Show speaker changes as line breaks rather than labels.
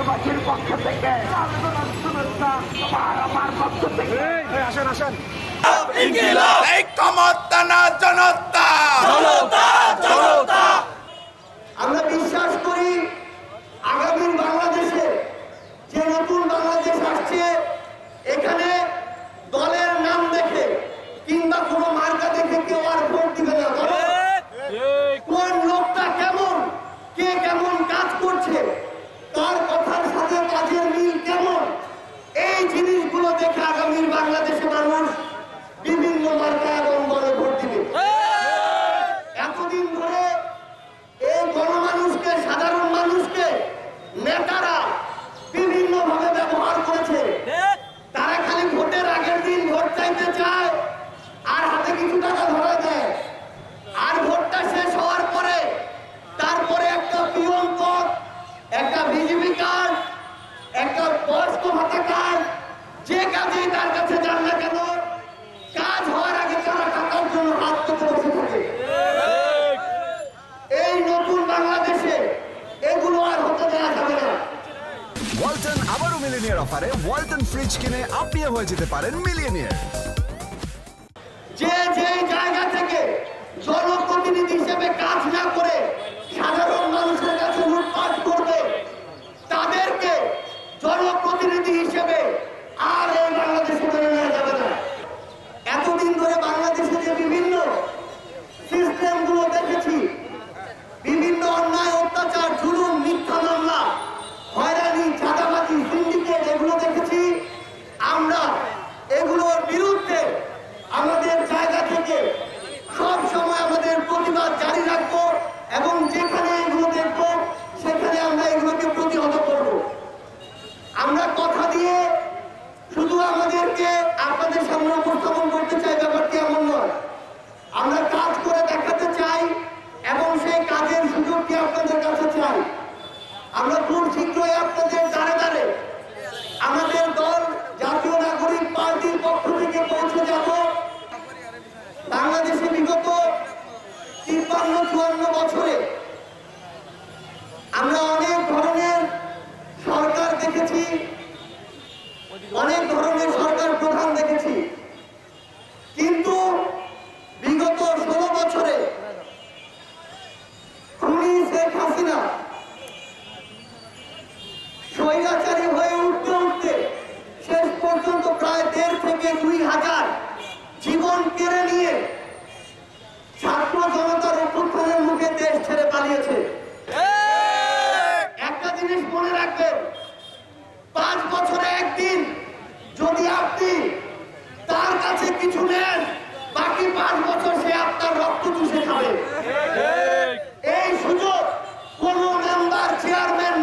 বাসীর পক্ষ থেকে শুভেচ্ছা আমার পক্ষ থেকে। আসেন আসেন, এই ক্ষমতা না জনতা, জনতা জনতা।
আমরা বিশ্বাস করি আগামী বাংলাদেশে যে নতুন বাংলাদেশ আসছে, এখানে দলের নাম দেখে কিংবা কোনো মার্কা দেখে কেউ আর ভোট দিবে না। কোন লোকটা কেমন, কে কেমন কাজ করছে, তার কথার সাথে কাজের মিল কেমন, এই জিনিসগুলো দেখে আগামী বাংলাদেশে মানুষ বিভিন্ন মার্কা এবং দলে ভোট দিবে। এতদিন ধরে এই গণমানুষকে, সাধারণ মানুষকে নেতারা বিভিন্ন ভাবে ব্যবহার করেছে। তারা খালি ভোটের আগের দিন ভোট চাইতে চায় আর হাতে কিছু টাকা ধরা দেয়, আর ভোটটা শেষ হওয়ার পরে তারপরে একটা পিয়ন পদ, একটা বিজেপি কার্ড, একটা বয়স্ক ভাতা কার্ড, যে কাজেই তার কাছে যান না কেন, কাজ হওয়ার আগে তারা টাকার জন্য হাত পেতে বসে থাকে। এই নতুন বাংলাদেশে এগুলো আর হতে দেওয়া যাবে না।
ওয়ালটন আবারও মিলিয়নিয়ার অফারে ওয়ালটন ফ্রিজ কিনে আপনিও হয়ে যেতে পারেন মিলিয়নিয়ার।
যে যেই জায়গা থেকে জনপ্রতিনিধি হিসেবে কাজ না করে সাধারণ মানুষের কাছে লুটপাট করবে, তাদেরকে জনপ্রতিনিধি হিসেবে আর এই বাংলাদেশে মেনে নেওয়া যাবে না। এতদিন ধরে বাংলাদেশে যে বিভিন্ন সিস্টেমগুলো দেখেছি, বিভিন্ন অন্যায়, অত্যাচার, জুলুম, মিথ্যা মামলা, হয়রানি, চাঁদাবাজি, সিন্ডিকেট, এগুলো দেখেছি। আমরা এগুলোর বিরুদ্ধে আমাদের জায়গা থেকে সব সময় আমাদের প্রতিবাদ জারি রাখবো এবং যেখানে এগুলো দেখবো সেখানে আমরা এগুলোকে প্রতিহত করব। আমরা কথা দিয়ে শুধু আমাদেরকে আপনাদের সামনে উপস্থাপন করতে চাই, ব্যাপারটি এমন নয়। আমরা কাজ করে দেখাতে চাই এবং সেই কাজের সুযোগটি আপনাদের কাছে চাই। আমরা খুব শীঘ্রই আপনাদের দ্বারে দ্বারে আমাদের দল জাতীয় নাগরিক পার্টির পক্ষ থেকে পৌঁছে যাব। বাংলাদেশে বিগত 53-54 বছরে আমরা অনেক ধরনের সরকার দেখেছি, অনেক ধরনের সরকার প্রধান দেখেছি, কিন্তু বিগত 16 বছরে খুনি শেখ হাসিনা স্বৈরাচারী হয়ে উঠতে উঠতে শেষ পর্যন্ত প্রায় 1,500 থেকে 2,000 জীবন কেড়ে নিয়ে ছাত্র জনতার অভ্যুত্থানের মুখে দেশ ছেড়ে পালিয়েছে। একটা জিনিস মনে রাখবেন, 5 বছরে একদিন যদি আপনি তার কাছে কিছু নেন, বাকি 5 বছর সে আপনার রক্ত চুষে খাবে। এই সুযোগ কোন মেম্বার, চেয়ারম্যান